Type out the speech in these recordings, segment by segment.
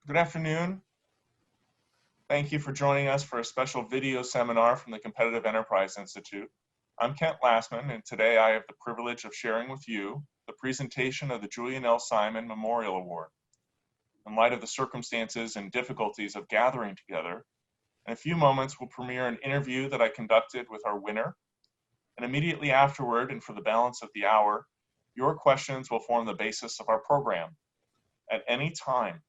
Good afternoon. Thank you for joining us for a special video seminar from the Competitive Enterprise Institute. I'm Kent Lassman, and today I have the privilege of sharing with you the presentation of the Julian L. Simon Memorial Award. In light of the circumstances and difficulties of gathering together, in a few moments we'll premiere an interview that I conducted with our winner, and immediately afterward and for the balance of the hour, your questions will form the basis of our program. At any time,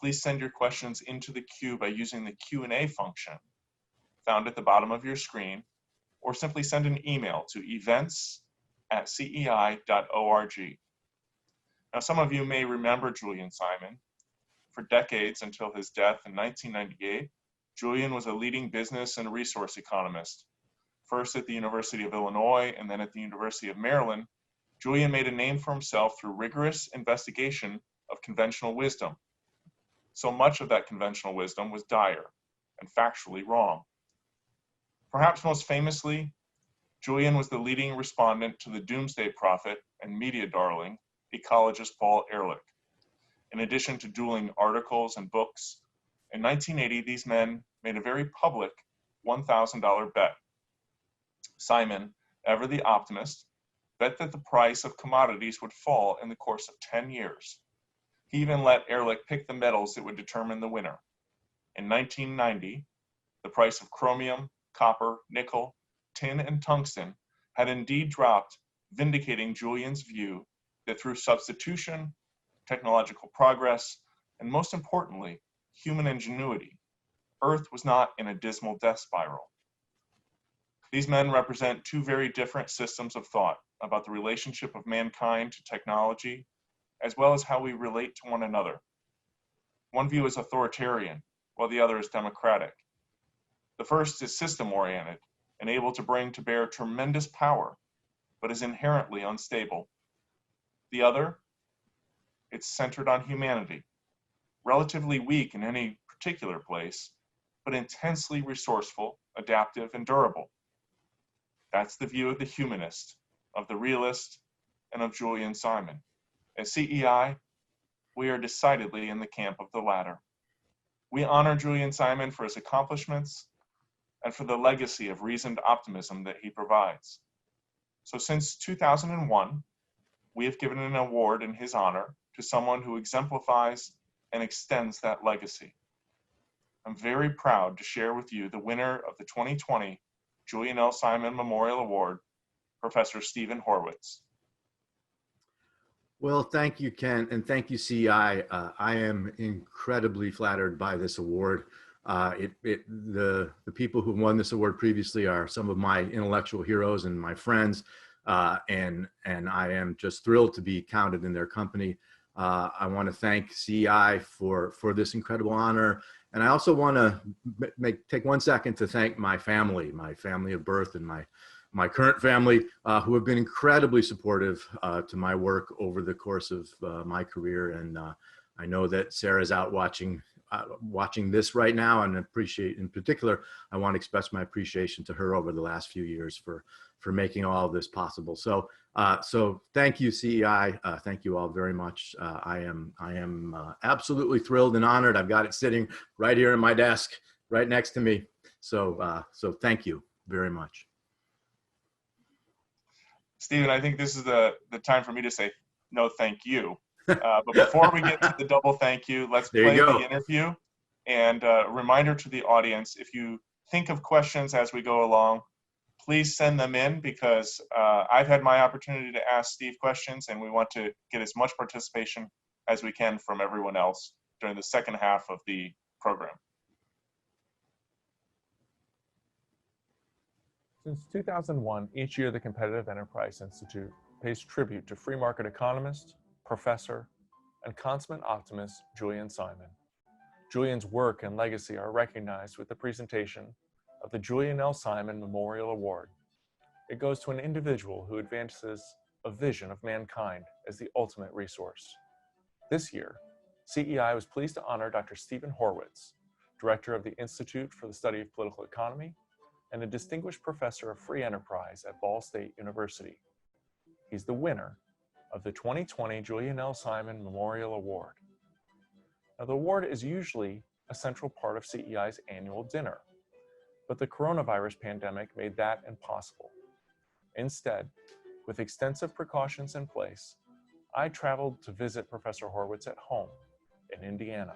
please send your questions into the queue by using the Q&A function found at the bottom of your screen, or simply send an email to events@cei.org. Now, some of you may remember Julian Simon. For decades until his death in 1998, Julian was a leading business and resource economist. First at the University of Illinois and then at the University of Maryland, Julian made a name for himself through rigorous investigation of conventional wisdom. So much of that conventional wisdom was dire and factually wrong. Perhaps most famously, Julian was the leading respondent to the doomsday prophet and media darling, ecologist Paul Ehrlich. In addition to dueling articles and books, in 1980, these men made a very public $1,000 bet. Simon, ever the optimist, bet that the price of commodities would fall in the course of 10 years. He even let Ehrlich pick the metals that would determine the winner. In 1990, the price of chromium, copper, nickel, tin, and tungsten had indeed dropped, vindicating Julian's view that through substitution, technological progress, and most importantly, human ingenuity, Earth was not in a dismal death spiral. These men represent two very different systems of thought about the relationship of mankind to technology, as well as how we relate to one another. One view is authoritarian, while the other is democratic. The first is system-oriented and able to bring to bear tremendous power, but is inherently unstable. The other, it's centered on humanity, relatively weak in any particular place, but intensely resourceful, adaptive, and durable. That's the view of the humanist, of the realist, and of Julian Simon. At CEI, we are decidedly in the camp of the latter. We honor Julian Simon for his accomplishments and for the legacy of reasoned optimism that he provides. So since 2001, we have given an award in his honor to someone who exemplifies and extends that legacy. I'm very proud to share with you the winner of the 2020 Julian L. Simon Memorial Award, Professor Stephen Horwitz. Well, thank you, Ken, and thank you, CI. I am incredibly flattered by this award. The people who won this award previously are some of my intellectual heroes and my friends, and I am just thrilled to be counted in their company. I want to thank CI for this incredible honor, and I also want to take 1 second to thank my family of birth, and my current family, who have been incredibly supportive to my work over the course of my career. And I know that Sarah's out watching this right now, and in particular, I want to express my appreciation to her over the last few years for making all of this possible. So thank you, CEI. Thank you all very much. I am absolutely thrilled and honored. I've got it sitting right here in my desk, right next to me. So thank you very much. Stephen, I think this is the time for me to say no thank you. But before we get to the double thank you, let's play the interview. And a reminder to the audience, if you think of questions as we go along, please send them in, because I've had my opportunity to ask Steve questions, and we want to get as much participation as we can from everyone else during the second half of the program. Since 2001, each year the Competitive Enterprise Institute pays tribute to free market economist, professor, and consummate optimist Julian Simon. Julian's work and legacy are recognized with the presentation of the Julian L. Simon Memorial Award. It goes to an individual who advances a vision of mankind as the ultimate resource. This year, CEI was pleased to honor Dr. Stephen Horwitz, director of the Institute for the Study of Political Economy and a distinguished professor of free enterprise at Ball State University. He's the winner of the 2020 Julian L. Simon Memorial Award. Now, the award is usually a central part of CEI's annual dinner, but the coronavirus pandemic made that impossible. Instead, with extensive precautions in place, I traveled to visit Professor Horwitz at home in Indiana.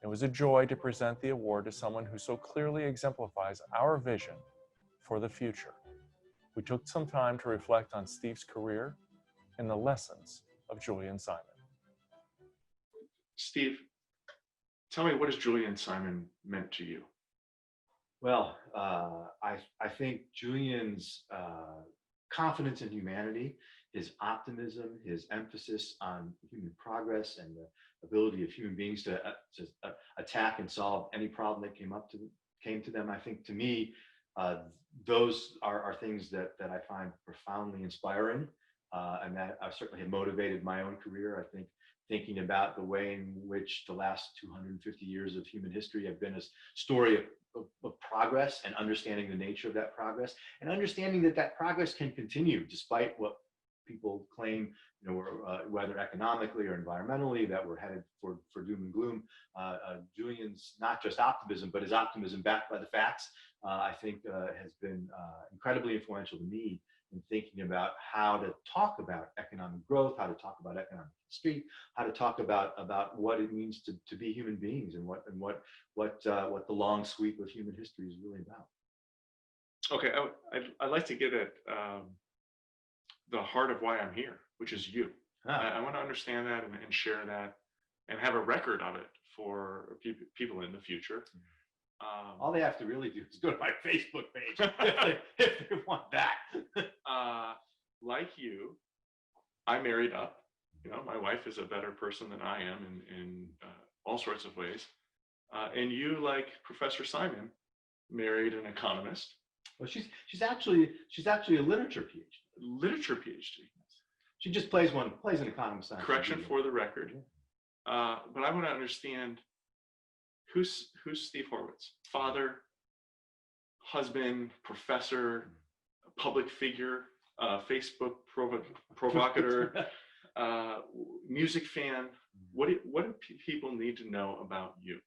It was a joy to present the award to someone who so clearly exemplifies our vision for the future. We took some time to reflect on Steve's career and the lessons of Julian Simon. Steve, tell me, what has Julian Simon meant to you? Well, I think Julian's confidence in humanity, his optimism, his emphasis on human progress and the ability of human beings to attack and solve any problem that came to them. I think, to me, those are things that I find profoundly inspiring, and that certainly have motivated my own career. I think thinking about the way in which the last 250 years of human history have been a story of progress, and understanding the nature of that progress, and understanding that progress can continue despite what people claim, whether economically or environmentally, that we're headed for doom and gloom. Julian's not just optimism, but his optimism backed by the facts, I think has been incredibly influential to me in thinking about how to talk about economic growth, how to talk about economic history, how to talk about what it means to be human beings, and what the long sweep of human history is really about. Okay, I'd like to get at the heart of why I'm here, which is you. I want to understand that and share that and have a record of it for people in the future. All they have to really do is go to my Facebook page if they want that. Like you, I married up. My wife is a better person than I am in all sorts of ways. And you, like Professor Simon, married an economist. Well, she's actually a literature PhD. Literature PhD. She just plays an economist. Correction for the record. But I want to understand who's Steve Horwitz? Father, husband, professor, public figure, Facebook provocateur, music fan. What do people need to know about you?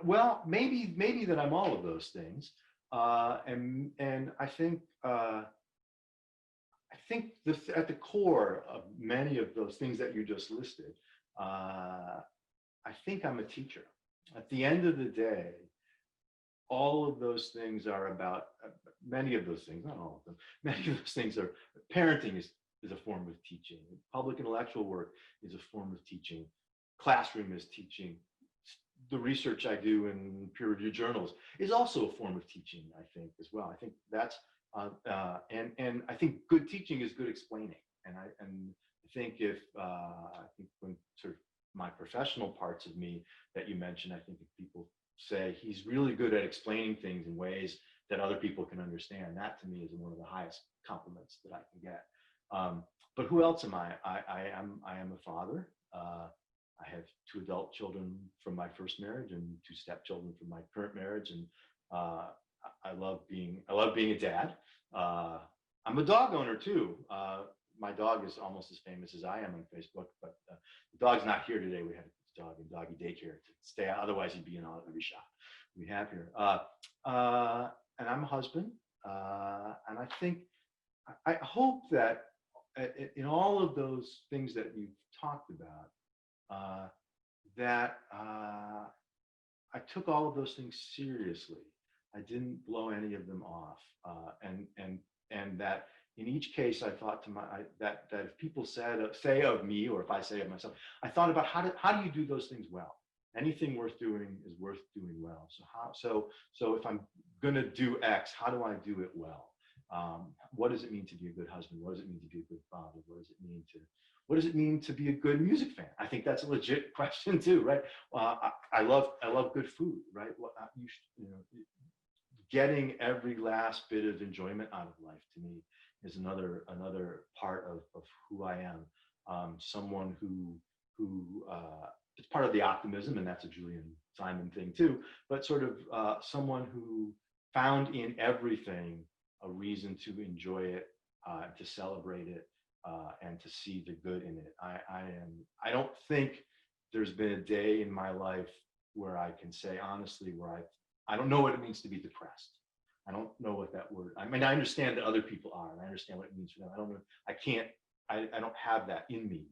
Well, maybe that I'm all of those things, and I think at the core of many of those things that you just listed, I think I'm a teacher. At the end of the day, all of those things are about, many of those things, not all of them, many of those things are, parenting is a form of teaching. Public intellectual work is a form of teaching. Classroom is teaching. The research I do in peer-reviewed journals is also a form of teaching, I think, as well. I think that's, and I think good teaching is good explaining. And I think I think when sort of my professional parts of me that you mentioned, I think if people say he's really good at explaining things in ways that other people can understand, that to me is one of the highest compliments that I can get. But who else am I? I am a father. I have 2 adult children from my first marriage and 2 stepchildren from my current marriage, and I love being a dad. I'm a dog owner too. My dog is almost as famous as I am on Facebook, but the dog's not here today. We had a dog in doggy daycare to stay out. Otherwise, he'd be in every shot we have here. And I'm a husband, and I think I hope that in all of those things that you've talked about, that I took all of those things seriously. I didn't blow any of them off, and that in each case I thought to that if people say of me, or if I say of myself, I thought about how do you do those things well? Anything worth doing is worth doing well. So if I'm going to do X, how do I do it well? What does it mean to be a good husband? What does it mean to be a good father? What does it mean to be a good music fan? I think that's a legit question too, right? I love good food, right? Getting every last bit of enjoyment out of life to me is another part of who I am. Someone who it's part of the optimism, and that's a Julian Simon thing too. But sort of someone who found in everything a reason to enjoy it, to celebrate it, and to see the good in it. I don't think there's been a day in my life where I can say honestly, where I don't know what it means to be depressed. I don't know what that word, I mean, I understand that other people are, and I understand what it means for them. I don't know, I don't have that in me,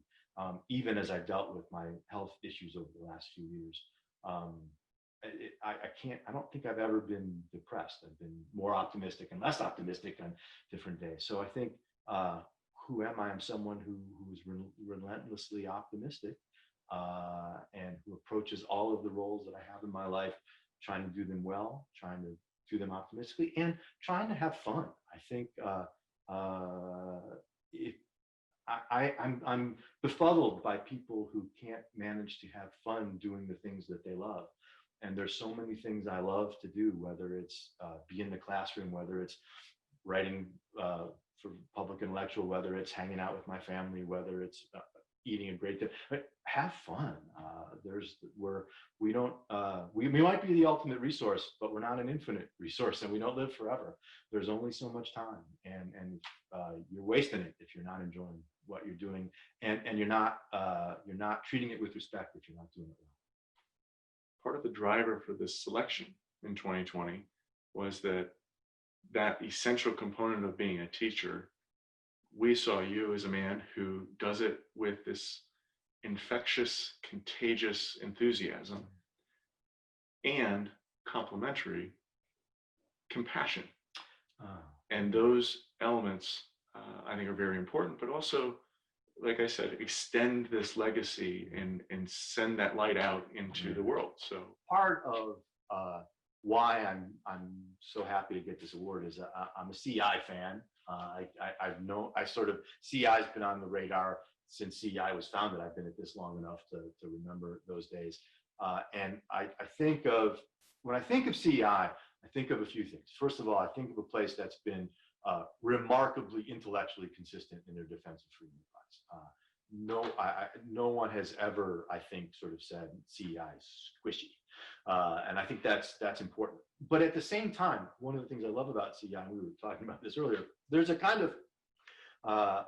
even as I've dealt with my health issues over the last few years. I don't think I've ever been depressed. I've been more optimistic and less optimistic on different days. So I think, who am I? I'm someone who is relentlessly optimistic, and who approaches all of the roles that I have in my life, trying to do them well, trying to do them optimistically, and trying to have fun. I think I'm befuddled by people who can't manage to have fun doing the things that they love. And there's so many things I love to do, whether it's be in the classroom, whether it's writing for public intellectual, whether it's hanging out with my family, whether it's eating a great dinner. Have fun. We might be the ultimate resource, but we're not an infinite resource, and we don't live forever. There's only so much time, and you're wasting it if you're not enjoying what you're doing, and you're not treating it with respect if you're not doing it well. Part of the driver for this selection in 2020 was that essential component of being a teacher. We saw you as a man who does it with this infectious, contagious enthusiasm and complementary compassion. And those elements, I think, are very important, but also, like I said, extend this legacy and send that light out into the world. So part of why I'm so happy to get this award is I'm a CI fan. CI's been on the radar since CI was founded. I've been at this long enough to remember those days. And when I think of CI, I think of a few things. First of all, I think of a place that's been remarkably intellectually consistent in their defense of freedom of price. No one has ever, I think, sort of said CI is squishy. And I think that's important. But at the same time, one of the things I love about CI, and we were talking about this earlier, there's a kind of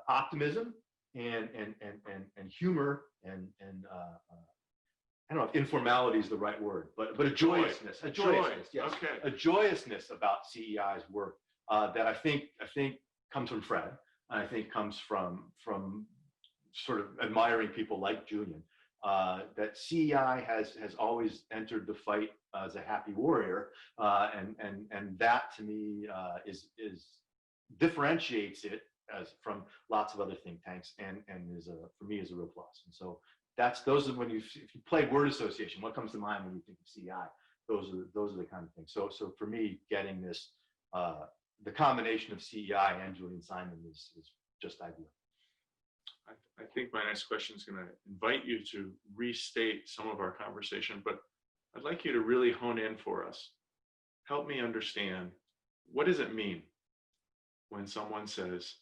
optimism and humor and I don't know if informality is the right word, but a joyousness, yes, okay. A joyousness about CEI's work that I think comes from Fred, and I think comes from sort of admiring people like Julian. That CEI has always entered the fight as a happy warrior, and that to me is differentiates it as from lots of other think tanks, and for me is a real plus. And so those are if you play word association, what comes to mind when you think of CEI? Those are the kind of things. So for me, getting this the combination of CEI and Julian Simon is just ideal. I think my next question is going to invite you to restate some of our conversation, but I'd like you to really hone in for us. Help me understand, what does it mean when someone says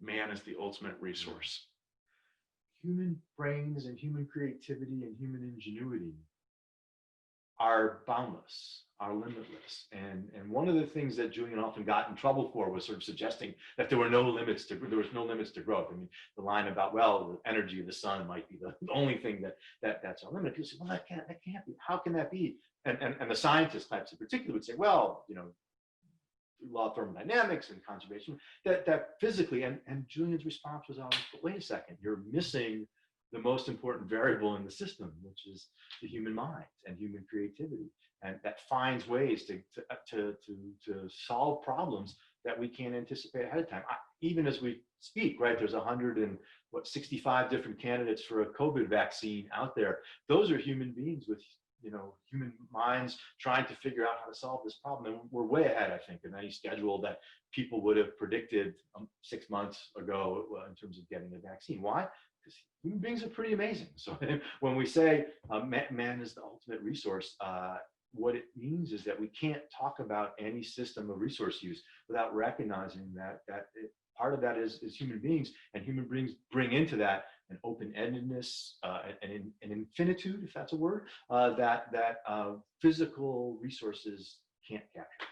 man is the ultimate resource? Human brains and human creativity and human ingenuity are boundless, are limitless. And one of the things that Julian often got in trouble for was sort of suggesting that there was no limits to growth. I mean, the line about, well, the energy of the sun might be the only thing that's our limit. People say, well, that can't be. How can that be? And the scientist types in particular would say, well, law of thermodynamics and conservation, that physically, and Julian's response was always, but wait a second, you're missing the most important variable in the system, which is the human mind and human creativity, and that finds ways to solve problems that we can't anticipate ahead of time. Even as we speak, right? There's 65 different candidates for a COVID vaccine out there. Those are human beings with human minds trying to figure out how to solve this problem, and we're way ahead, I think, of any schedule that people would have predicted 6 months ago in terms of getting a vaccine. Why? Because human beings are pretty amazing. So when we say man is the ultimate resource, what it means is that we can't talk about any system of resource use without recognizing that part of that is human beings, and human beings bring into that an open-endedness, an infinitude, if that's a word, that physical resources can't capture.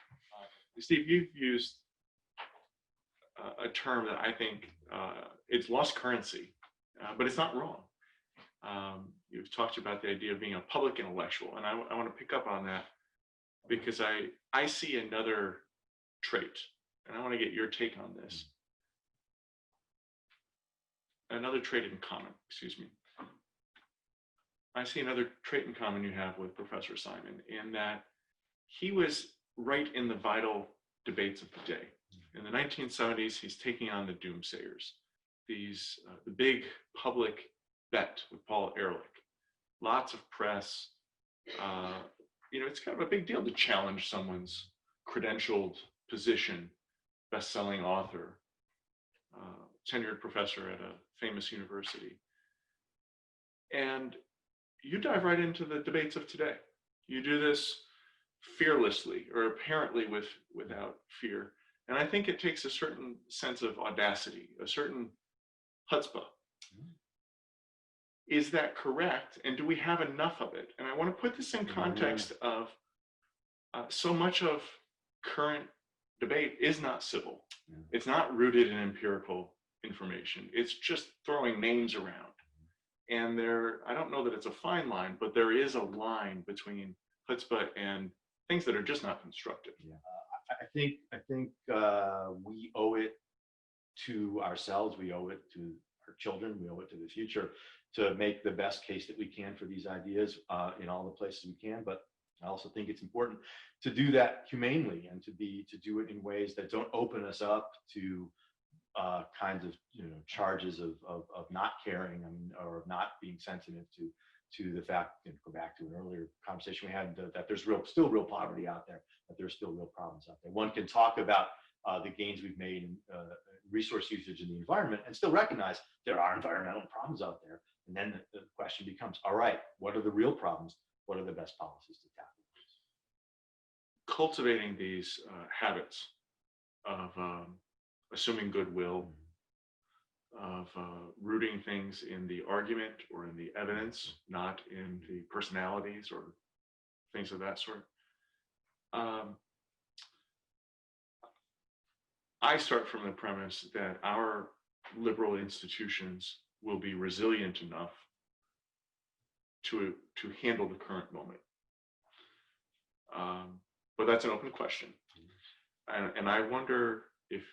Steve, you've used a term that I think it's lost currency, but it's not wrong. You've talked about the idea of being a public intellectual, and I want to pick up on that because I see another trait, and I want to get your take on this. Another trait in common, excuse me. I see another trait in common you have with Professor Simon in that he was right in the vital debates of the day. In the 1970s, he's taking on the doomsayers, the big public bet with Paul Ehrlich. Lots of press. It's kind of a big deal to challenge someone's credentialed position, best-selling author, tenured professor at a famous university. And you dive right into the debates of today. You do this fearlessly, or apparently without fear. And I think it takes a certain sense of audacity, a certain chutzpah. Is that correct? And do we have enough of it? And I want to put this in context of so much of current debate is not civil. It's not rooted in empirical information. It's just throwing names around. And I don't know that it's a fine line, but there is a line between chutzpah and things that are just not constructive. Yeah. I think we owe it to ourselves. We owe it to our children. We owe it to the future to make the best case that we can for these ideas in all the places we can. But I also think it's important to do that humanely and to do it in ways that don't open us up to kinds of charges of not caring or not being sensitive to the fact, go back to an earlier conversation we had, that there's still real poverty out there, that there's still real problems out there. One can talk about the gains we've made in resource usage in the environment and still recognize there are environmental problems out there. And then the question becomes, all right, what are the real problems? What are the best policies to tackle? Cultivating these habits of assuming goodwill, of rooting things in the argument or in the evidence, not in the personalities or things of that sort. I start from the premise that our liberal institutions will be resilient enough to handle the current moment. But that's an open question. And I wonder if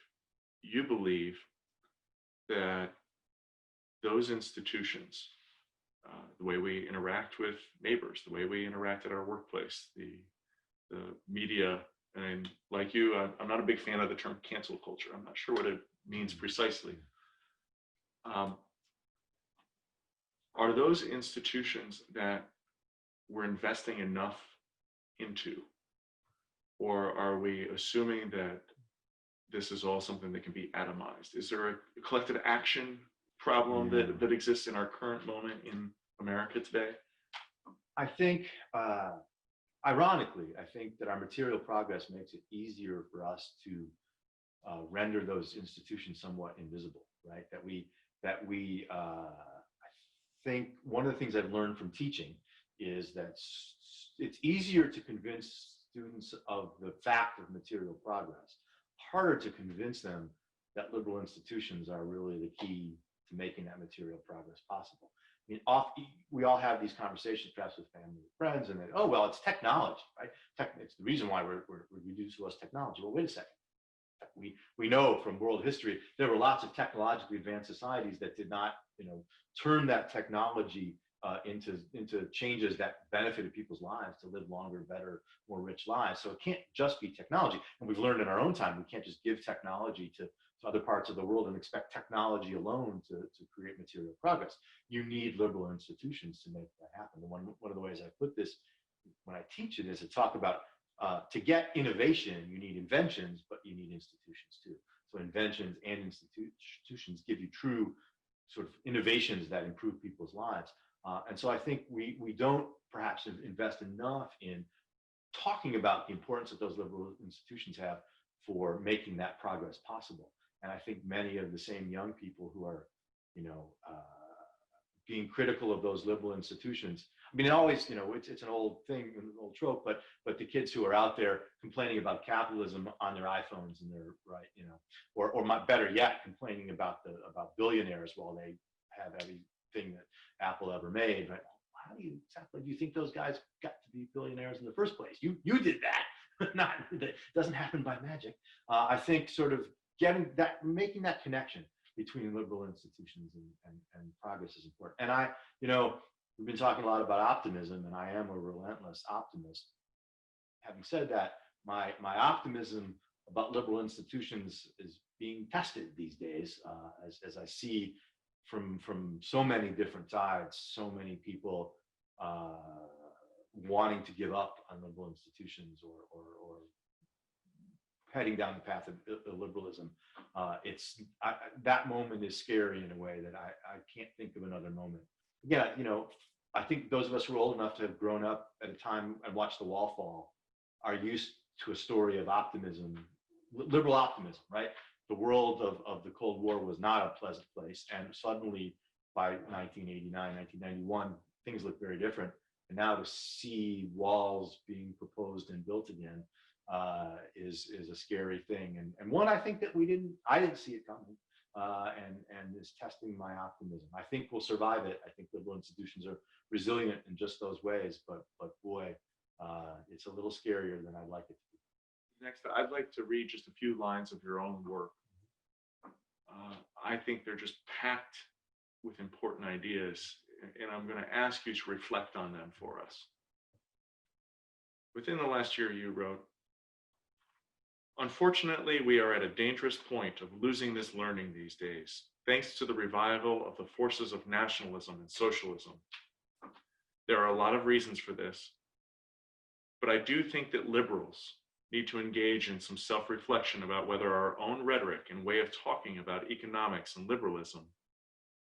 you believe that those institutions, the way we interact with neighbors, the way we interact at our workplace, the media, and like you, I'm not a big fan of the term cancel culture. I'm not sure what it means precisely. Are those institutions that we're investing enough into? Or are we assuming that this is all something that can be atomized? Is there a collective action problem that exists in our current moment in America today? I think, ironically, I think that our material progress makes it easier for us to render those institutions somewhat invisible, right? I think one of the things I've learned from teaching is that it's easier to convince students of the fact of material progress, harder to convince them that liberal institutions are really the key to making that material progress possible. I mean, we all have these conversations, perhaps with family and friends, and then, oh, well, it's technology, right? It's the reason why we're reduced to less technology. Well, wait a second. We know from world history there were lots of technologically advanced societies that did not, turn that technology into changes that benefited people's lives to live longer, better, more rich lives. So it can't just be technology. And we've learned in our own time we can't just give technology to other parts of the world and expect technology alone to create material progress. You need liberal institutions to make that happen. And one of the ways I put this when I teach it is to talk about to get innovation, you need inventions, but you need institutions too. So inventions and institutions give you true sort of innovations that improve people's lives. And so I think we don't perhaps invest enough in talking about the importance that those liberal institutions have for making that progress possible. And I think many of the same young people who are, being critical of those liberal institutions. I mean, it always, you know, it's an old thing, an old trope, but the kids who are out there complaining about capitalism on their iPhones and their, right, you know, or better yet, complaining about billionaires while they have everything that Apple ever made. But how do you think those guys got to be billionaires in the first place? You did that. Not that doesn't happen by magic. I think sort of making that connection between liberal institutions and progress is important. And you know, we've been talking a lot about optimism, and I am a relentless optimist. Having said that, my optimism about liberal institutions is being tested these days, as I see from so many different sides, so many people wanting to give up on liberal institutions or heading down the path of illiberalism. That moment is scary in a way that I can't think of another moment. Again, you know, I think those of us who are old enough to have grown up at a time and watched the wall fall are used to a story of optimism, liberal optimism, right? The world of the Cold War was not a pleasant place. And suddenly by 1989, 1991, things looked very different. And now to see walls being proposed and built again is a scary thing. And one, I think that I didn't see it coming. And is testing my optimism. I think we'll survive it. I think liberal institutions are resilient in just those ways, but boy, it's a little scarier than I'd like it to be. Next, I'd like to read just a few lines of your own work. I think they're just packed with important ideas, and I'm going to ask you to reflect on them for us. Within the last year, you wrote, "Unfortunately, we are at a dangerous point of losing this learning these days, thanks to the revival of the forces of nationalism and socialism. There are a lot of reasons for this, but I do think that liberals need to engage in some self-reflection about whether our own rhetoric and way of talking about economics and liberalism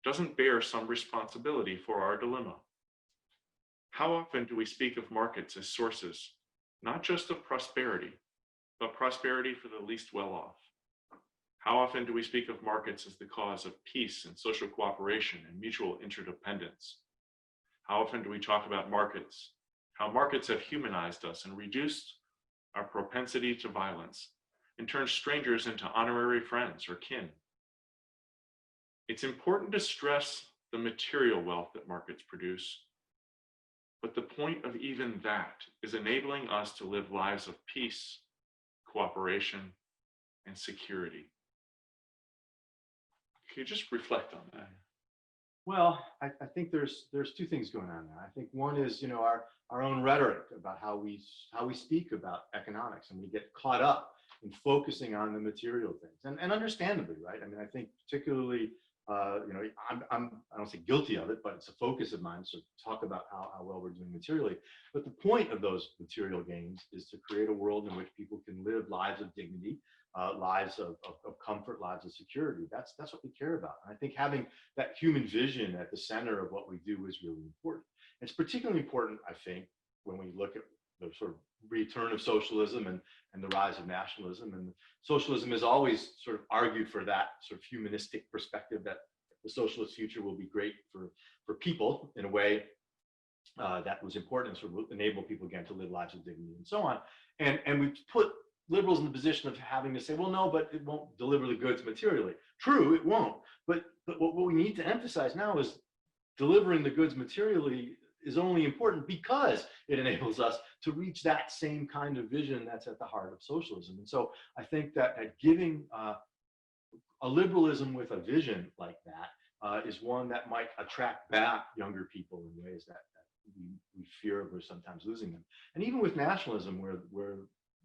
doesn't bear some responsibility for our dilemma. How often do we speak of markets as sources, not just of prosperity, but prosperity for the least well-off? How often do we speak of markets as the cause of peace and social cooperation and mutual interdependence? How often do we talk about markets, how markets have humanized us and reduced our propensity to violence and turned strangers into honorary friends or kin? It's important to stress the material wealth that markets produce, but the point of even that is enabling us to live lives of peace, cooperation, and security." Can you just reflect on that? Well, I think there's two things going on there. I think one is, you know, our own rhetoric about how we speak about economics, and we get caught up in focusing on the material things, and understandably, right? I mean, I think particularly, you know, I don't say guilty of it, but it's a focus of mine. So talk about how well we're doing materially. But the point of those material gains is to create a world in which people can live lives of dignity, lives of comfort, lives of security. That's what we care about. And I think having that human vision at the center of what we do is really important. It's particularly important, I think, when we look at the sort of return of socialism and the rise of nationalism. And socialism has always sort of argued for that sort of humanistic perspective that the socialist future will be great for people in a way that was important, and sort of enable people again to live lives of dignity and so on. And we put liberals in the position of having to say, well, no, but it won't deliver the goods materially. True, it won't. But what we need to emphasize now is delivering the goods materially is only important because it enables us to reach that same kind of vision that's at the heart of socialism. And so I think that giving a liberalism with a vision like that is one that might attract back younger people in ways that we fear we're sometimes losing them. And even with nationalism, where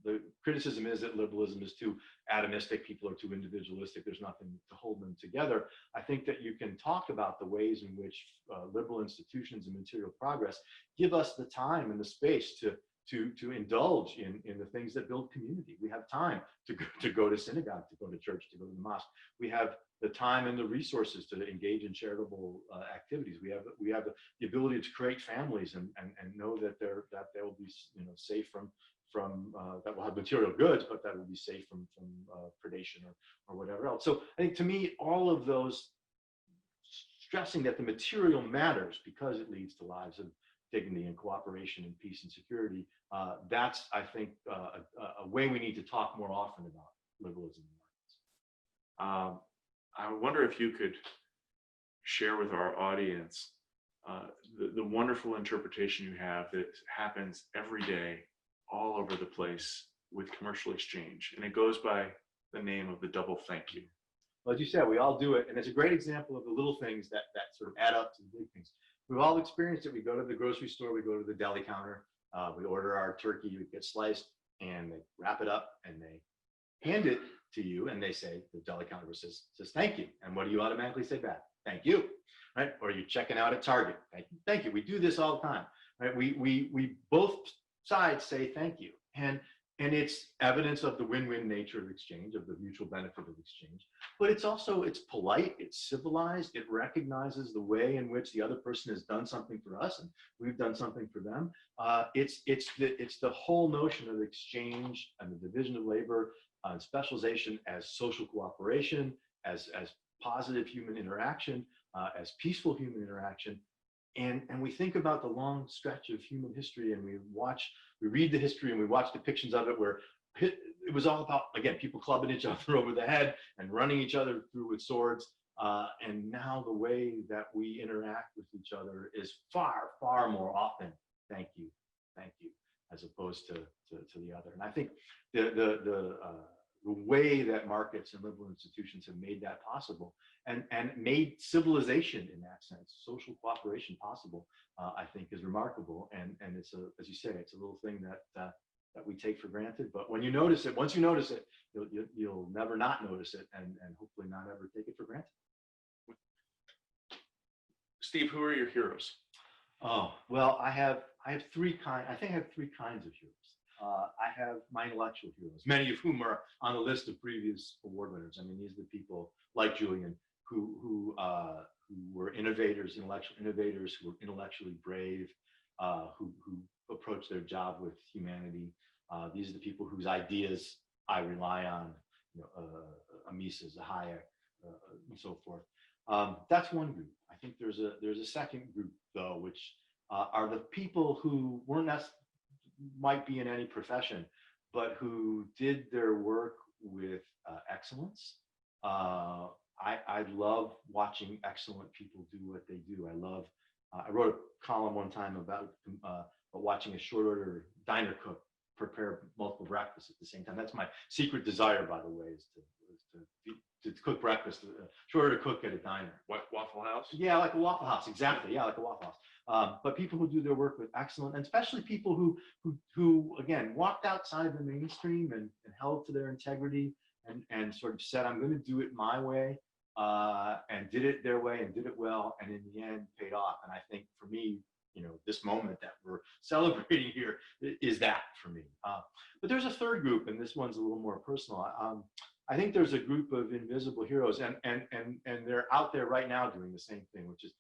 the criticism is that liberalism is too atomistic, people are too individualistic, there's nothing to hold them together. I think that you can talk about the ways in which liberal institutions and material progress give us the time and the space to indulge in the things that build community. We have time to go to synagogue, to go to church, to go to the mosque. We have the time and the resources to engage in charitable activities. We have the ability to create families and know that they will be, you know, safe from that will have material goods, but that will be safe from predation or whatever else. So I think, to me, all of those stressing that the material matters because it leads to lives of dignity and cooperation and peace and security. That's, I think, a way we need to talk more often about liberalism in markets. I wonder if you could share with our audience the wonderful interpretation you have that happens every day all over the place with commercial exchange. And it goes by the name of the double thank you. Well, as you said, we all do it. And it's a great example of the little things that sort of add up to the big things. We've all experienced it. We go to the grocery store, we go to the deli counter, we order our turkey, it gets sliced, and they wrap it up and they hand it to you, and they say, the deli counter says thank you. And what do you automatically say back? Thank you, right? Or you're checking out at Target. Thank you. We do this all the time, right? We both sides say thank you. And it's evidence of the win-win nature of exchange, of the mutual benefit of exchange. But it's also, it's polite, it's civilized, it recognizes the way in which the other person has done something for us and we've done something for them. It's the whole notion of exchange and the division of labor and specialization as social cooperation, as positive human interaction, as peaceful human interaction. And we think about the long stretch of human history, and we read the history and we watch depictions of it where it was all about, again, people clubbing each other over the head and running each other through with swords. And now the way that we interact with each other is far, far more often, thank you, as opposed to the other. And I think the way that markets and liberal institutions have made that possible and made civilization in that sense, social cooperation possible, I think is remarkable. And it's as you say, it's a little thing that we take for granted. But when you notice it, once you notice it, you'll never not notice it, and hopefully not ever take it for granted. Steve, who are your heroes? Oh, well, I have three kinds. I think I have three kinds of heroes. I have my intellectual heroes, many of whom are on the list of previous award winners. I mean, these are the people like Julian who were innovators, intellectual innovators, who were intellectually brave, who approached their job with humanity. These are the people whose ideas I rely on, Mises, Hayek, and so forth. That's one group. I think there's a second group though, which are the people who might be in any profession, but who did their work with excellence. I love watching excellent people do what they do. I wrote a column one time about watching a short order diner cook prepare multiple breakfasts at the same time. That's my secret desire, by the way, is to cook breakfast, short order cook at a diner. What, Waffle House? Yeah, like a Waffle House, exactly. Yeah, like a Waffle House. But people who do their work with excellence, and especially people who again walked outside the mainstream and held to their integrity and sort of said, I'm going to do it my way, and did it their way and did it well, and in the end paid off. And I think for me, this moment that we're celebrating here is that for me. But there's a third group, and this one's a little more personal. I think there's a group of invisible heroes, and they're out there right now doing the same thing, which is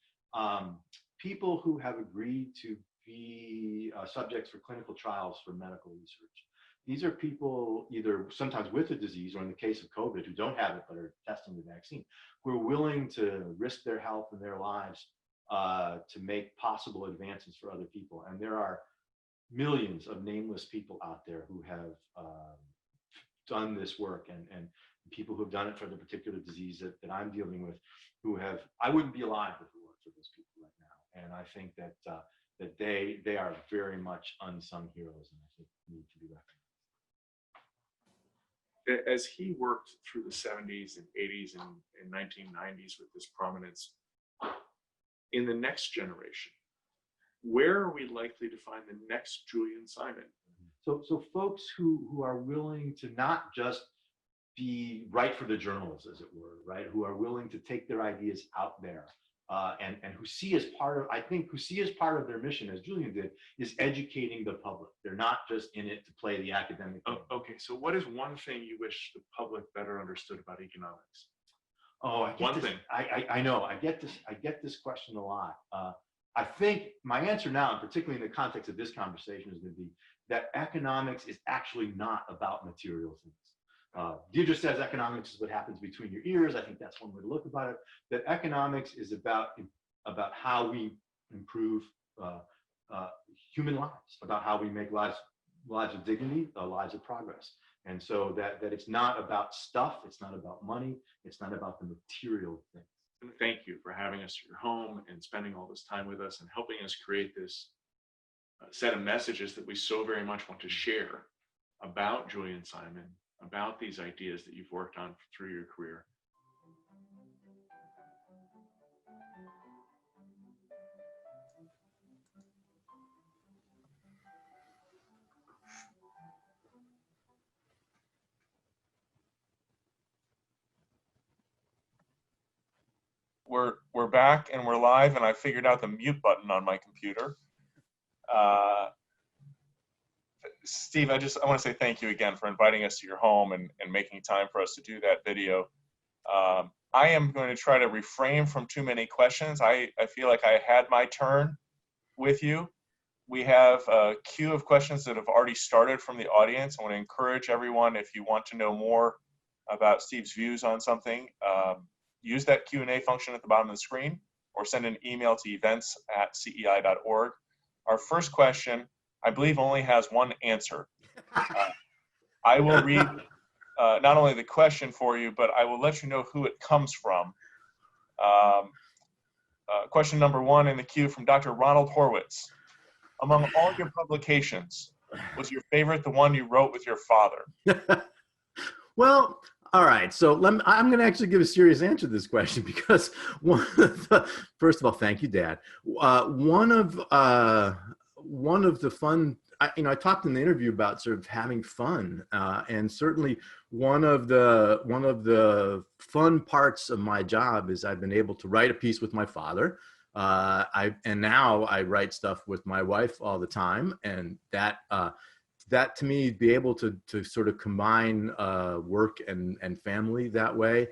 people who have agreed to be subjects for clinical trials for medical research. These are people either sometimes with the disease, or in the case of COVID, who don't have it but are testing the vaccine, who are willing to risk their health and their lives to make possible advances for other people. And there are millions of nameless people out there who have done this work, and people who have done it for the particular disease that I'm dealing with, I wouldn't be alive if it weren't for those people right now. And I think that they are very much unsung heroes, and I think need to be recognized. As he worked through the 70s and 80s and 1990s with this prominence, in the next generation, where are we likely to find the next Julian Simon? So folks who are willing to not just be right for the journals, as it were, right? Who are willing to take their ideas out there, and who see as part of their mission, as Julian did, is educating the public. They're not just in it to play the academic game. Okay, so what is one thing you wish the public better understood about economics? Oh, I know. I get this question a lot. I think my answer now, and particularly in the context of this conversation, is going to be that economics is actually not about material things. Deirdre says economics is what happens between your ears. I think that's one way to look about it. That economics is about how we improve human lives, about how we make lives of dignity, lives of progress. And so that it's not about stuff, it's not about money, it's not about the material things. And thank you for having us at your home and spending all this time with us and helping us create this set of messages that we so very much want to share about Julian Simon, about these ideas that you've worked on through your career. We're back and we're live, and I figured out the mute button on my computer. Steve, I want to say thank you again for inviting us to your home and making time for us to do that video. I am going to try to refrain from too many questions. I feel like I had my turn with you. We have a queue of questions that have already started from the audience. I want to encourage everyone, if you want to know more about Steve's views on something, use that Q&A function at the bottom of the screen or send an email to events@cei.org. Our first question, I believe, only has one answer. I will read not only the question for you, but I will let you know who it comes from. Question number one in the queue from Dr. Ronald Horwitz. Among all your publications, was your favorite the one you wrote with your father? Well, all right. So I'm going to actually give a serious answer to this question because first of all, thank you, Dad. One of the fun, I talked in the interview about sort of having fun, and certainly one of the fun parts of my job is I've been able to write a piece with my father. And now I write stuff with my wife all the time, and that to me, be able to sort of combine work and family that way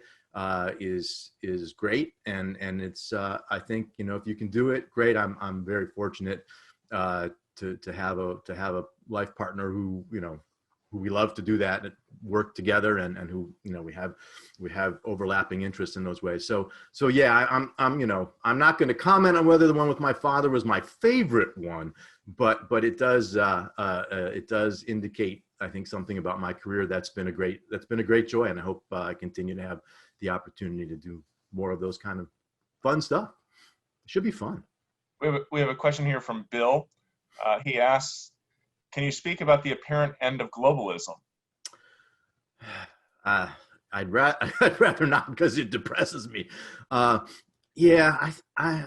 is great, and it's I think, if you can do it, great. I'm very fortunate to have a life partner who who we love to do that, work together, and who we have overlapping interests in those ways. So yeah, I'm not going to comment on whether the one with my father was my favorite one, but it does indicate, I think, something about my career that's been a great joy, and I hope I continue to have the opportunity to do more of those kind of fun stuff. It should be fun. We have a question here from Bill. He asks, can you speak about the apparent end of globalism? I'd rather not, because it depresses me. Yeah, I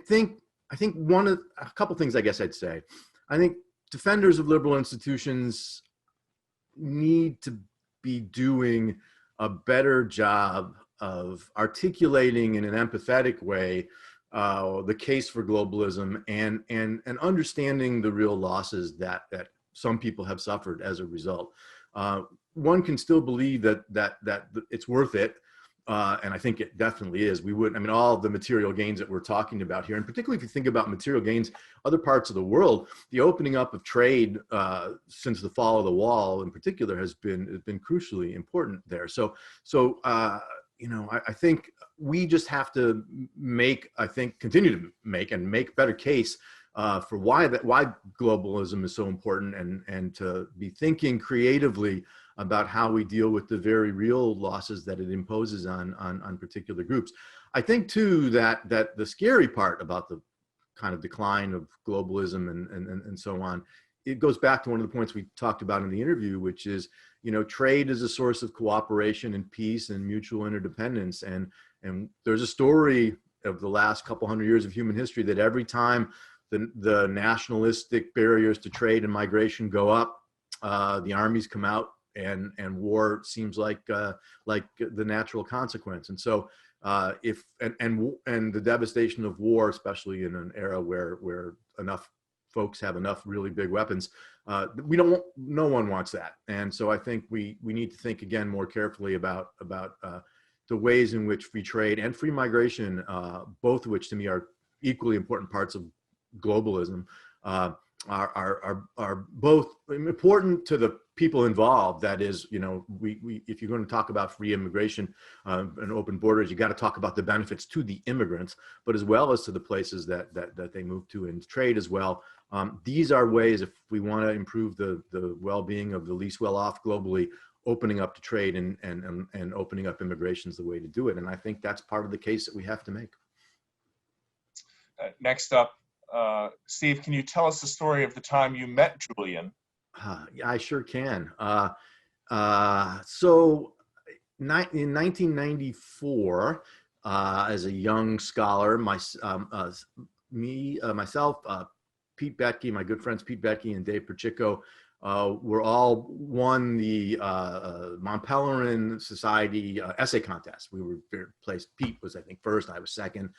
think a couple things I guess I'd say. I think defenders of liberal institutions need to be doing a better job of articulating in an empathetic way the case for globalism and understanding the real losses that some people have suffered as a result. One can still believe that it's worth it, and I think it definitely is. All the material gains that we're talking about here, and particularly if you think about material gains other parts of the world, the opening up of trade since the fall of the wall in particular has been crucially important there. So I think we just have to continue to make better case for why globalism is so important, and to be thinking creatively about how we deal with the very real losses that it imposes on particular groups. I think too that the scary part about the kind of decline of globalism and so on, it goes back to one of the points we talked about in the interview, which is, trade is a source of cooperation and peace and mutual interdependence. And there's a story of the last couple hundred years of human history that every time the nationalistic barriers to trade and migration go up, the armies come out, and war seems like the natural consequence. And so and the devastation of war, especially in an era where enough folks have enough really big weapons, no one wants that. And so I think we need to think again more carefully about the ways in which free trade and free migration, both of which to me are equally important parts of globalism, are both important to the people involved. That is, you know, we if you're going to talk about free immigration and open borders, you got to talk about the benefits to the immigrants, but as well as to the places that they move to, and trade as well. These are ways, if we want to improve the well-being of the least well-off globally, opening up to trade and opening up immigration is the way to do it. And I think that's part of the case that we have to make. Next up, Steve, can you tell us the story of the time you met Julian? Yeah, I sure can. So in 1994, as a young scholar, myself, Pete Betke, my good friends Pete Betke and Dave Pacheco, were all won the Mont Pelerin Society essay contest. We were placed. Pete was, I think, first. I was second.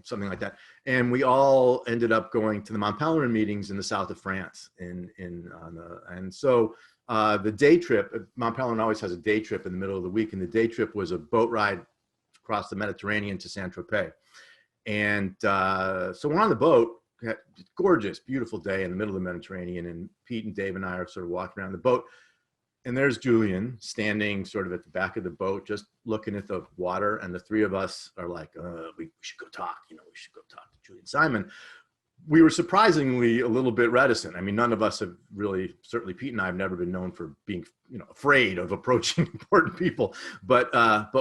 Something like that. And we all ended up going to the Mont Pelerin meetings in the south of France. And so the day trip, Mont Pelerin always has a day trip in the middle of the week, and the day trip was a boat ride across the Mediterranean to Saint-Tropez. And so we're on the boat. Gorgeous, beautiful day in the middle of the Mediterranean, and Pete and Dave and I are sort of walking around the boat, and there's Julian standing sort of at the back of the boat, just looking at the water, and the three of us are like, we should go talk, you know, we should go talk to Julian Simon. We were surprisingly a little bit reticent. I mean, none of us have really, certainly Pete and I have never been known for being, you know, afraid of approaching important people, but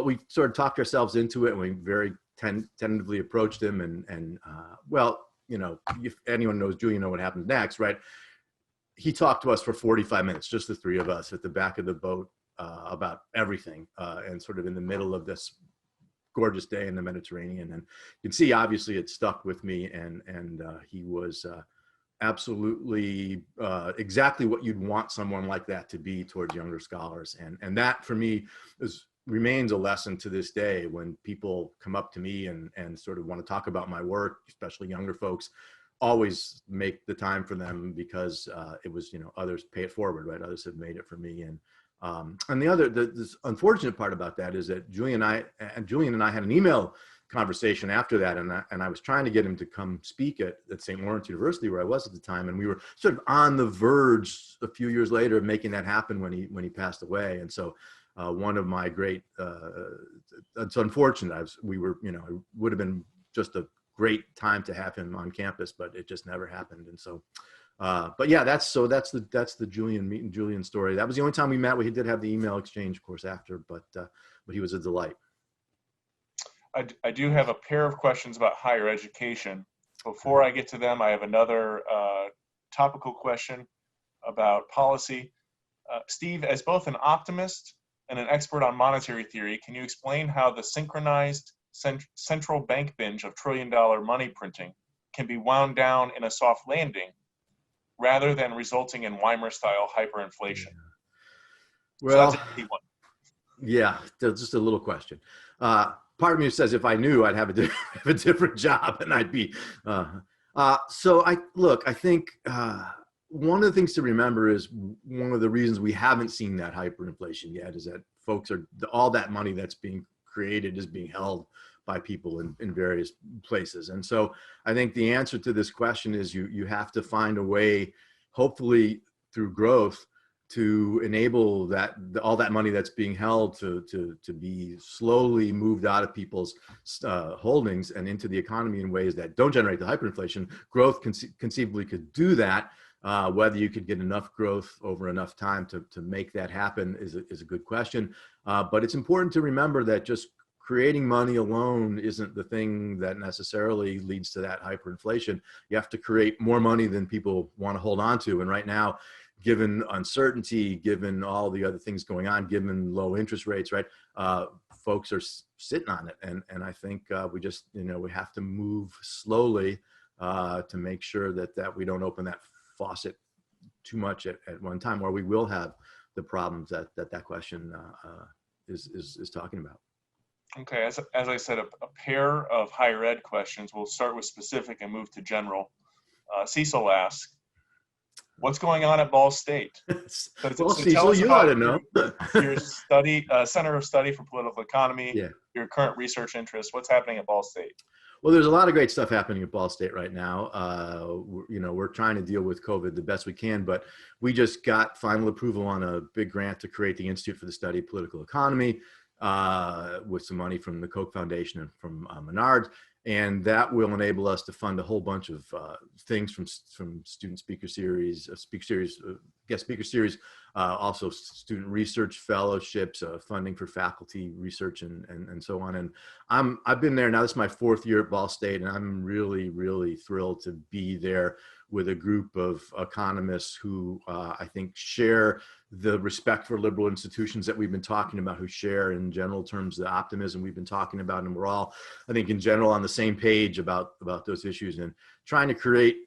we sort of talked ourselves into it, and we very tentatively approached him, and well, you know, if anyone knows Julian, know what happens next, right? He talked to us for 45 minutes, just the three of us at the back of the boat, about everything, and sort of in the middle of this gorgeous day in the Mediterranean. And you can see, obviously, it stuck with me, and he was absolutely exactly what you'd want someone like that to be towards younger scholars. And that, for me, remains a lesson to this day. When people come up to me and sort of want to talk about my work, especially younger folks, always make the time for them, because it was, you know, others pay it forward, right? Others have made it for me. And the unfortunate part about that is that Julian and I had an email conversation after that, and I was trying to get him to come speak at St. Lawrence University, where I was at the time, and we were sort of on the verge a few years later of making that happen when he passed away. And so one of my great, it's unfortunate. We were, you know, it would have been just a great time to have him on campus, but it just never happened. And so, but yeah, that's the Julian story. That was the only time we met. We did have the email exchange, of course, after, but he was a delight. I do have a pair of questions about higher education. Before I get to them, I have another topical question about policy. Steve, as both an optimist and an expert on monetary theory, can you explain how the synchronized central bank binge of trillion-dollar money printing can be wound down in a soft landing rather than resulting in Weimar-style hyperinflation? Well, so that's an easy one. Yeah, just a little question. Part of me says if I knew, I'd have a different job, and I'd be. So I think one of the things to remember is one of the reasons we haven't seen that hyperinflation yet is that folks all that money that's being created is being held by people in various places. And so I think the answer to this question is you have to find a way, hopefully through growth, to enable all that money that's being held to be slowly moved out of people's holdings and into the economy in ways that don't generate the hyperinflation. Growth conceivably could do that. Whether you could get enough growth over enough time to make that happen is a good question. But it's important to remember that just creating money alone isn't the thing that necessarily leads to that hyperinflation. You have to create more money than people want to hold on to. And right now, given uncertainty, given all the other things going on, given low interest rates, right, folks are sitting on it. And I think we just, we have to move slowly to make sure that we don't open that faucet too much at one time, where we will have the problems that question is talking about. Okay, as I said, a pair of higher ed questions. We'll start with specific and move to general. Cecil asks, what's going on at Ball State? Well, Cecil, you ought to know. Your Center of Study for Political Economy, your current research interests. What's happening at Ball State? Well, there's a lot of great stuff happening at Ball State right now. We're trying to deal with COVID the best we can, but we just got final approval on a big grant to create the Institute for the Study of Political Economy with some money from the Koch Foundation and from Menard. And that will enable us to fund a whole bunch of things from student speaker series, guest speaker series, also student research fellowships, funding for faculty research, and so on. And I've been there now. This is my 4th year at Ball State, and I'm really, really thrilled to be there with a group of economists who I think share the respect for liberal institutions that we've been talking about, who share in general terms the optimism we've been talking about, and we're all, I think, in general on the same page about those issues, and trying to create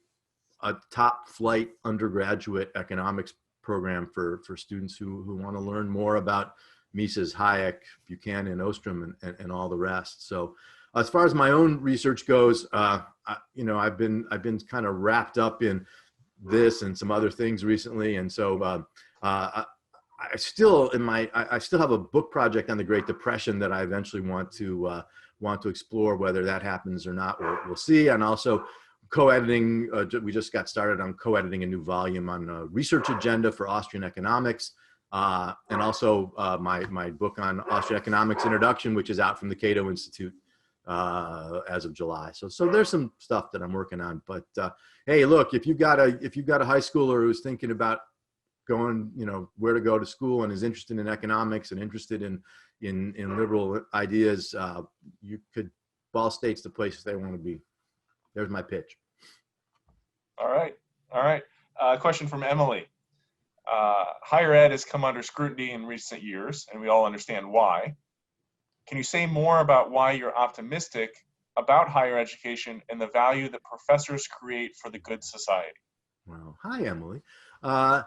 a top flight undergraduate economics program for students who want to learn more about Mises, Hayek, Buchanan, Ostrom, and all the rest. So as far as my own research goes, I've been kind of wrapped up in this and some other things recently, and so I still have a book project on the Great Depression that I eventually want to explore. Whether that happens or not, we'll see. And also co-editing. We just got started on co-editing a new volume on a research agenda for Austrian economics, and also my book on Austrian economics introduction, which is out from the Cato Institute as of July. So there's some stuff that I'm working on. But hey, look, if you've got a high schooler who's thinking about going, where to go to school and is interested in economics and interested in liberal ideas, Ball State's the place they want to be. There's my pitch. All right. Question from Emily. Higher ed has come under scrutiny in recent years, and we all understand why. Can you say more about why you're optimistic about higher education and the value that professors create for the good society? Well, hi, Emily. I'm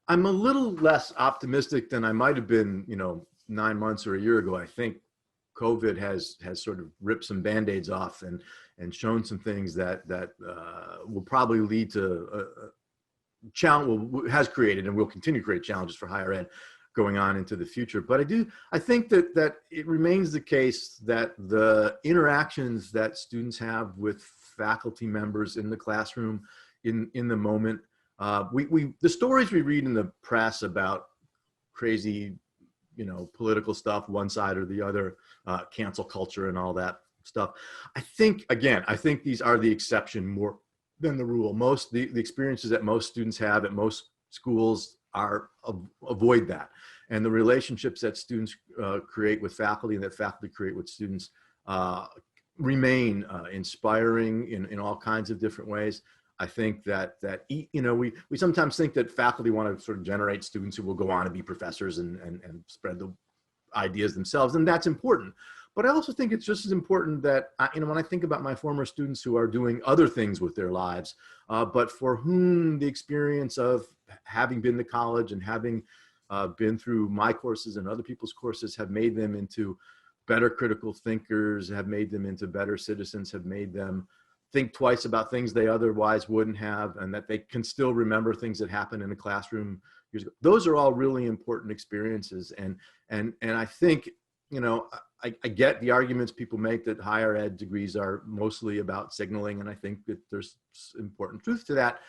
a little less optimistic than I might have been, 9 months or a year ago. I think COVID has sort of ripped some Band-Aids off and shown some things that will probably lead to has created and will continue to create challenges for higher ed going on into the future. But I think that it remains the case that the interactions that students have with faculty members in the classroom in the moment, the stories we read in the press about crazy, political stuff, one side or the other, cancel culture and all that stuff. I think these are the exception more than the rule. The experiences that most students have at most schools avoid that. And the relationships that students create with faculty and that faculty create with students remain inspiring in all kinds of different ways. I think that we sometimes think that faculty want to sort of generate students who will go on to be professors and spread the ideas themselves, and that's important. But I also think it's just as important that, when I think about my former students who are doing other things with their lives, but for whom the experience of having been to college and having been through my courses and other people's courses have made them into better critical thinkers, have made them into better citizens, have made them think twice about things they otherwise wouldn't have, and that they can still remember things that happened in a classroom years ago. Those are all really important experiences. And I think, I get the arguments people make that higher ed degrees are mostly about signaling, and I think that there's important truth to that.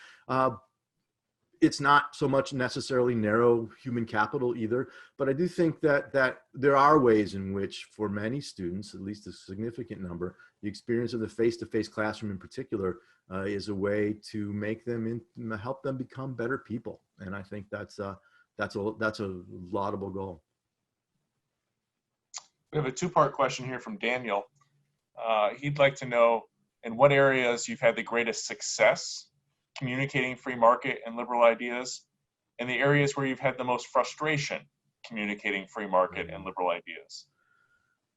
It's not so much necessarily narrow human capital either, but I do think that there are ways in which, for many students, at least a significant number, the experience of the face-to-face classroom in particular is a way to make them help them become better people, and I think that's a laudable goal. We have a two-part question here from Daniel. He'd like to know in what areas you've had the greatest success communicating free market and liberal ideas, and the areas where you've had the most frustration communicating free market and liberal ideas.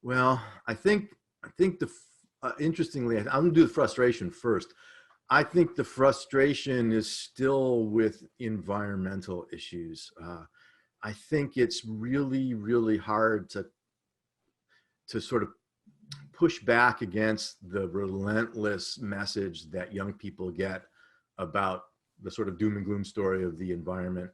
Well, I think interestingly, I'm going to do the frustration first. I think the frustration is still with environmental issues. I think it's really, really hard to sort of push back against the relentless message that young people get about the sort of doom and gloom story of the environment.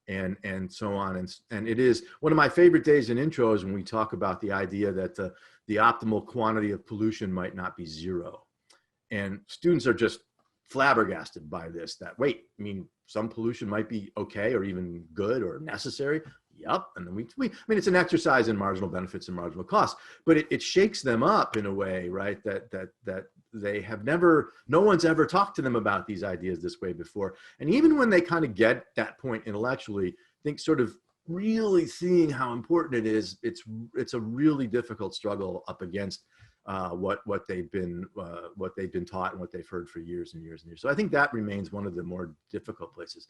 and so on. And it is one of my favorite days in intros when we talk about the idea that the optimal quantity of pollution might not be zero. And students are just flabbergasted by this, that, wait, I mean, some pollution might be okay or even good or necessary. Yep. And then I mean, it's an exercise in marginal benefits and marginal costs, but it shakes them up in a way, right? That they have never, no one's ever talked to them about these ideas this way before. And even when they kind of get that point intellectually, I think sort of really seeing how important it is, it's a really difficult struggle up against what they've been taught and what they've heard for years and years and years. So I think that remains one of the more difficult places.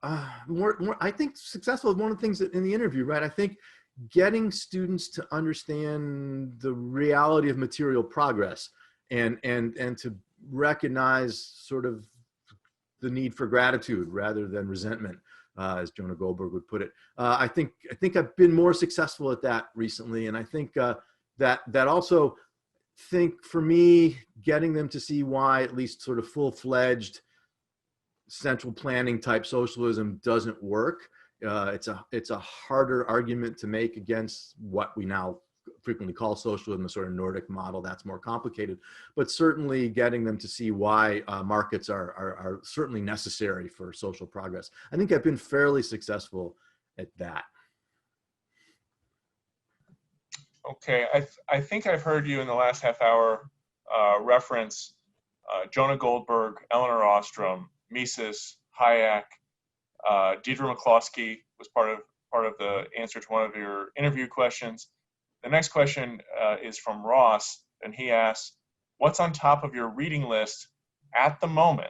I think successful is one of the things that in the interview, right? I think getting students to understand the reality of material progress and to recognize sort of the need for gratitude rather than resentment, as Jonah Goldberg would put it. I think I've been more successful at that recently, and I think that also think for me, getting them to see why at least sort of full-fledged central planning type socialism doesn't work. It's a harder argument to make against what we now frequently call socialism, the sort of Nordic model. That's more complicated, but certainly getting them to see why markets are certainly necessary for social progress. I think I've been fairly successful at that. Okay, I think I've heard you in the last half hour reference Jonah Goldberg, Eleanor Ostrom, Mises, Hayek, Deidre McCloskey was part of the answer to one of your interview questions. The next question is from Ross, and he asks, what's on top of your reading list at the moment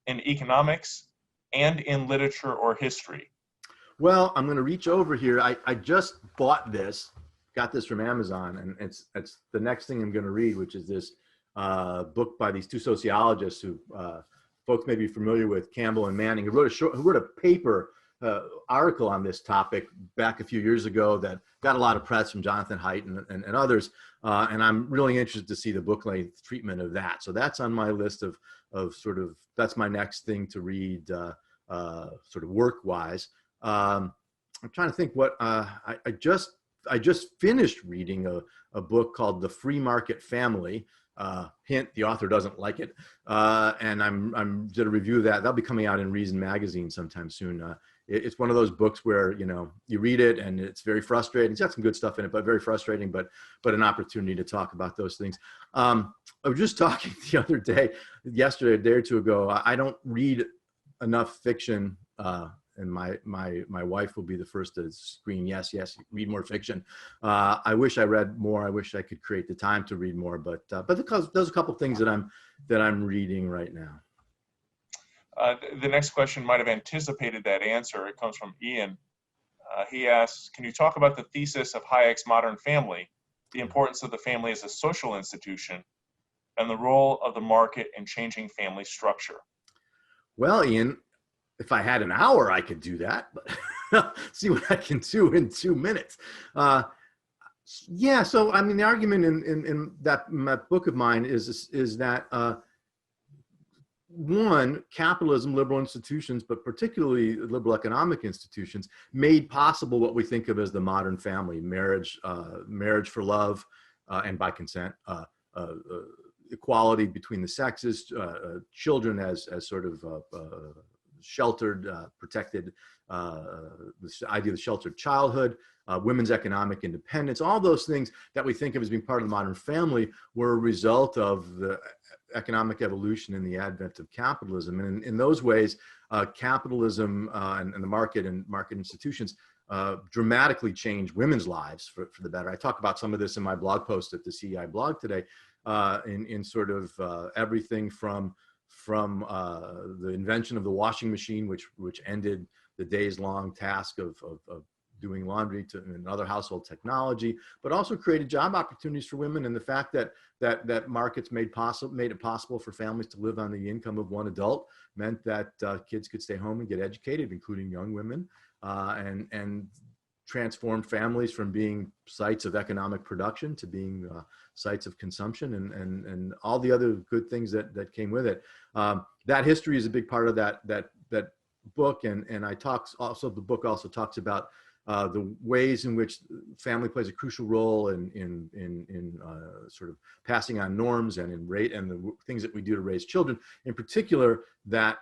in economics and in literature or history? Well, I'm going to reach over here. I just bought this, got this from Amazon, and it's the next thing I'm going to read, which is this book by these two sociologists who folks may be familiar with, Campbell and Manning, who wrote a paper article on this topic back a few years ago that got a lot of press from Jonathan Haidt and others. And I'm really interested to see the book length treatment of that. So that's on my list of sort of, that's my next thing to read sort of work wise. I'm trying to think what I just finished reading a book called The Free Market Family. Hint, the author doesn't like it. And I'm did a review of that. That'll be coming out in Reason magazine sometime soon. It's one of those books where, you know, you read it and it's very frustrating. It's got some good stuff in it, but very frustrating, but an opportunity to talk about those things. I was just talking the other day, yesterday, a day or two ago, I don't read enough fiction, and my wife will be the first to scream, yes, read more fiction. I wish I read more. I wish I could create the time to read more, but there's a couple things that I'm reading right now. The next question might have anticipated that answer. It comes from Ian. He asks, can you talk about the thesis of Hayek's Modern Family, the importance of the family as a social institution, and the role of the market in changing family structure? Well, Ian, if I had an hour, I could do that, but see what I can do in 2 minutes. Yeah, so I mean, the argument in that book of mine is that one, capitalism, liberal institutions, but particularly liberal economic institutions, made possible what we think of as the modern family: marriage, marriage for love and by consent, equality between the sexes, children as sort of sheltered, protected, this idea of sheltered childhood, women's economic independence. All those things that we think of as being part of the modern family were a result of the economic evolution and the advent of capitalism. And in those ways, capitalism and the market and market institutions dramatically changed women's lives for the better. I talk about some of this in my blog post at the CEI blog today, in sort of everything from the invention of the washing machine, which ended the days-long task of doing laundry and other household technology, but also created job opportunities for women. And the fact that markets made it possible for families to live on the income of one adult meant that kids could stay home and get educated, including young women, and transformed families from being sites of economic production to being sites of consumption and all the other good things that came with it. That history is a big part of that book, and the book also talks about the ways in which family plays a crucial role in sort of passing on norms and and the things that we do to raise children. In particular, that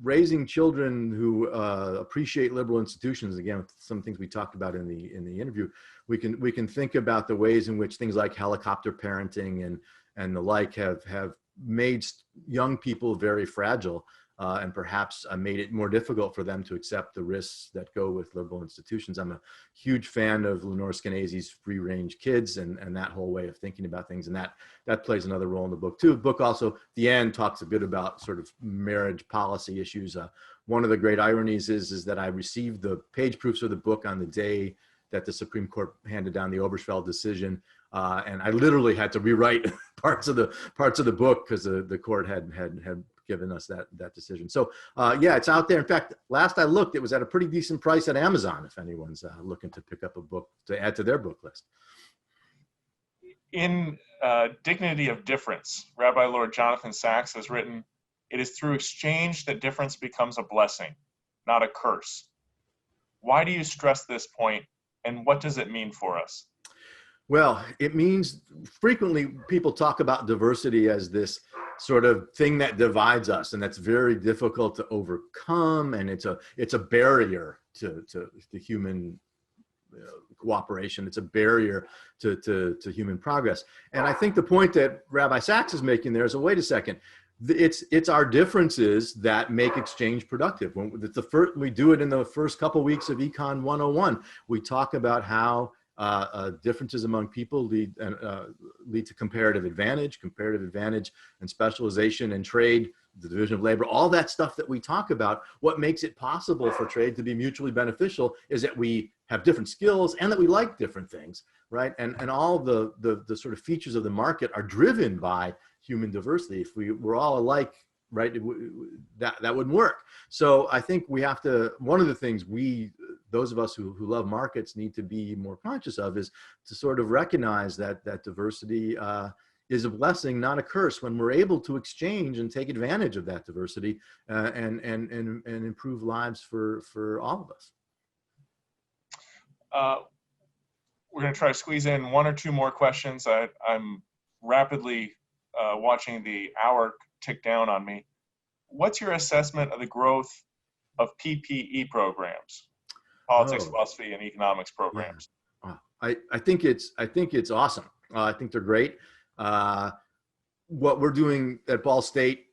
raising children who appreciate liberal institutions, again, some things we talked about in the interview, we can think about the ways in which things like helicopter parenting and the like have made young people very fragile. And perhaps made it more difficult for them to accept the risks that go with liberal institutions. I'm a huge fan of Lenore Skenesi's Free Range Kids and that whole way of thinking about things. And that plays another role in the book too. The book also, at the end, talks a bit about sort of marriage policy issues. One of the great ironies is that I received the page proofs of the book on the day that the Supreme Court handed down the Obergefell decision. And I literally had to rewrite parts of the book because the court had given us that decision. So yeah, it's out there. In fact, last I looked, it was at a pretty decent price at Amazon if anyone's looking to pick up a book to add to their book list. In Dignity of Difference, Rabbi Lord Jonathan Sacks has written, "It is through exchange that difference becomes a blessing, not a curse." Why do you stress this point, and what does it mean for us? Well, it means frequently people talk about diversity as this sort of thing that divides us, and that's very difficult to overcome, and it's a barrier to human cooperation. It's a barrier to human progress. And I think the point that Rabbi Sacks is making there is, wait a second, it's our differences that make exchange productive. We do it in the first couple weeks of Econ 101. We talk about how differences among people lead to comparative advantage and specialization and trade, the division of labor, all that stuff that we talk about. What makes it possible for trade to be mutually beneficial is that we have different skills and that we like different things, right? And all the sort of features of the market are driven by human diversity. If we were all alike, right, that wouldn't work. So I think we have to, one of the things those of us who love markets need to be more conscious of is to sort of recognize that diversity is a blessing, not a curse, when we're able to exchange and take advantage of that diversity and improve lives for all of us. We're going to try to squeeze in one or two more questions. I'm rapidly watching the hour tick down on me. What's your assessment of the growth of PPE programs, politics, philosophy, and economics programs? Yeah. I think it's awesome. I think they're great. What we're doing at Ball State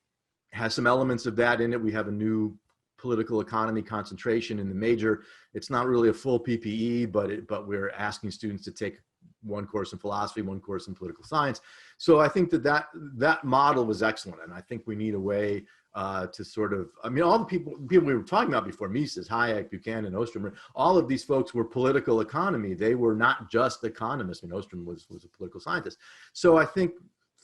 has some elements of that in it. We have a new political economy concentration in the major. It's not really a full PPE, but we're asking students to take one course in philosophy, one course in political science. So I think that model was excellent. And I think we need a way to sort of, I mean, all the people we were talking about before, Mises, Hayek, Buchanan, Ostrom, all of these folks were political economy. They were not just economists. I mean, Ostrom was a political scientist. So I think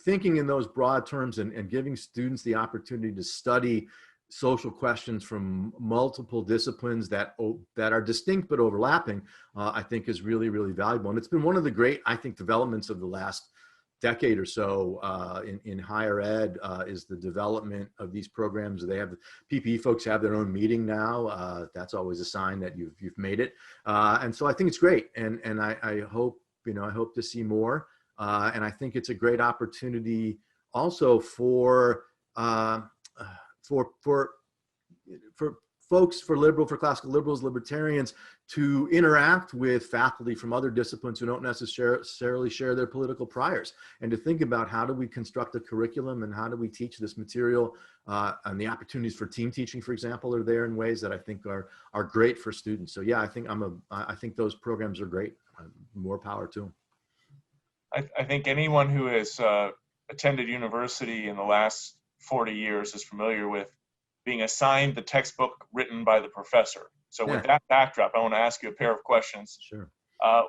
thinking in those broad terms and giving students the opportunity to study social questions from multiple disciplines that are distinct but overlapping, I think is really, really valuable. And it's been one of the great, I think, developments of the last decade or so in higher ed is the development of these programs. They have, PPE folks have their own meeting now. That's always a sign that you've made it. And so I think it's great. And I hope, I hope to see more. And I think it's a great opportunity also for folks, for classical liberals, libertarians, to interact with faculty from other disciplines who don't necessarily share their political priors, and to think about how do we construct a curriculum and how do we teach this material, and the opportunities for team teaching, for example, are there in ways that I think are great for students. So yeah, I think those programs are great. More power to them. I think anyone who has attended university in the last 40 years is familiar with being assigned the textbook written by the professor. So with that backdrop, I want to ask you a pair of questions. Sure.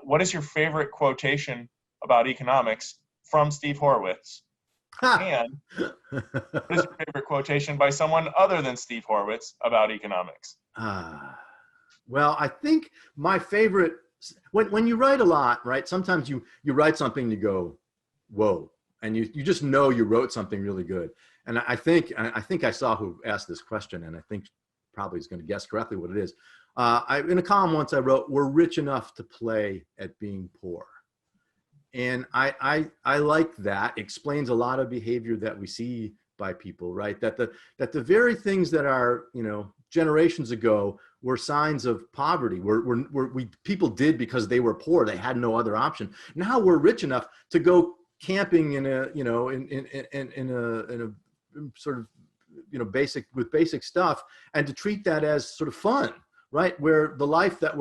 What is your favorite quotation about economics from Steve Horwitz? And what is your favorite quotation by someone other than Steve Horwitz about economics? Well, I think my favorite, when you write a lot, right? Sometimes you write something and you go, whoa, and you just know you wrote something really good. And I think I saw who asked this question, and I think probably is going to guess correctly what it is. In a column once I wrote, "We're rich enough to play at being poor." And I like that. Explains a lot of behavior that we see by people, right? That the very things that are, generations ago were signs of poverty, people did because they were poor, they had no other option. Now we're rich enough to go camping in a sort of basic stuff, and to treat that as sort of fun, right? Where the life that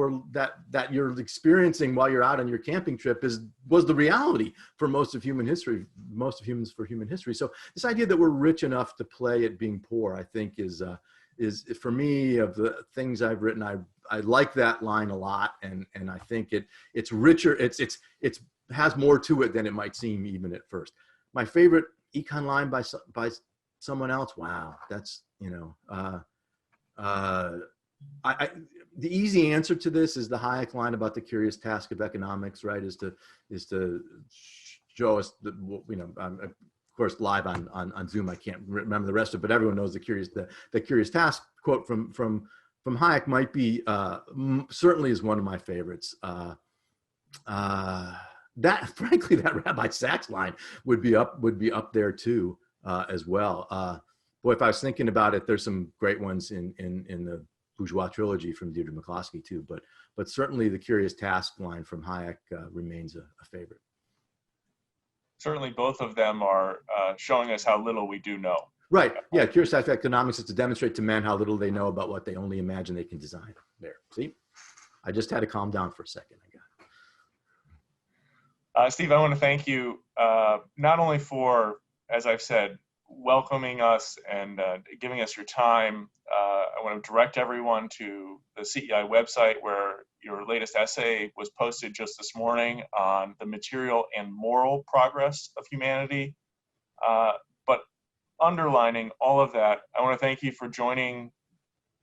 you're experiencing while you're out on your camping trip was the reality for most of human history, most of humans for human history. So this idea that we're rich enough to play at being poor, I think is for me, of the things I've written, I like that line a lot, and I think it's richer, it has more to it than it might seem even at first. My favorite econ line by someone else, wow, that's the easy answer to this is the Hayek line about the curious task of economics, right? Is to show us of course, live on Zoom, I can't remember the rest of it, but everyone knows the curious task quote from Hayek might be certainly is one of my favorites. That frankly, that Rabbi Sachs line would be up there too, as well. Boy, if I was thinking about it, there's some great ones in the Bourgeois trilogy from Deirdre McCloskey too, but certainly the curious task line from Hayek remains a favorite. Certainly both of them are showing us how little we do know. Right, yeah, curious task of economics is to demonstrate to men how little they know about what they only imagine they can design. There, see? I just had to calm down for a second, I got Steve, I want to thank you not only for, as I've said, welcoming us and giving us your time. I want to direct everyone to the CEI website where your latest essay was posted just this morning on the material and moral progress of humanity. But underlining all of that, I want to thank you for joining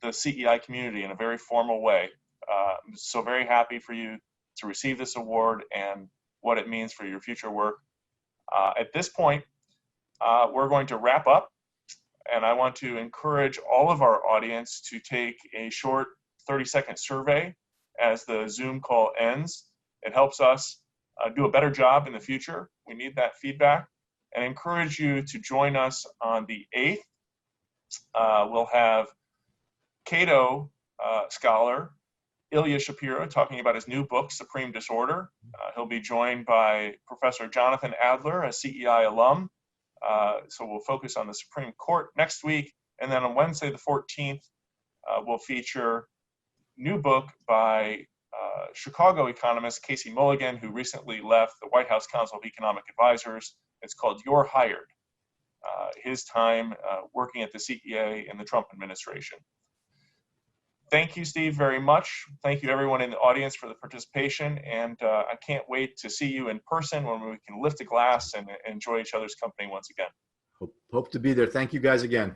the CEI community in a very formal way. I'm so very happy for you to receive this award and what it means for your future work. At this point, we're going to wrap up, and I want to encourage all of our audience to take a short 30-second survey as the Zoom call ends. It helps us do a better job in the future. We need that feedback, and encourage you to join us on the 8th. We'll have Cato scholar Ilya Shapiro talking about his new book, Supreme Disorder. He'll be joined by Professor Jonathan Adler, a CEI alum. So we'll focus on the Supreme Court next week. And then on Wednesday, the 14th, we'll feature new book by Chicago economist Casey Mulligan, who recently left the White House Council of Economic Advisors. It's called You're Hired, his time working at the CEA in the Trump administration. Thank you, Steve, very much. Thank you, everyone in the audience, for the participation. And I can't wait to see you in person when we can lift a glass and enjoy each other's company once again. Hope to be there. Thank you guys again.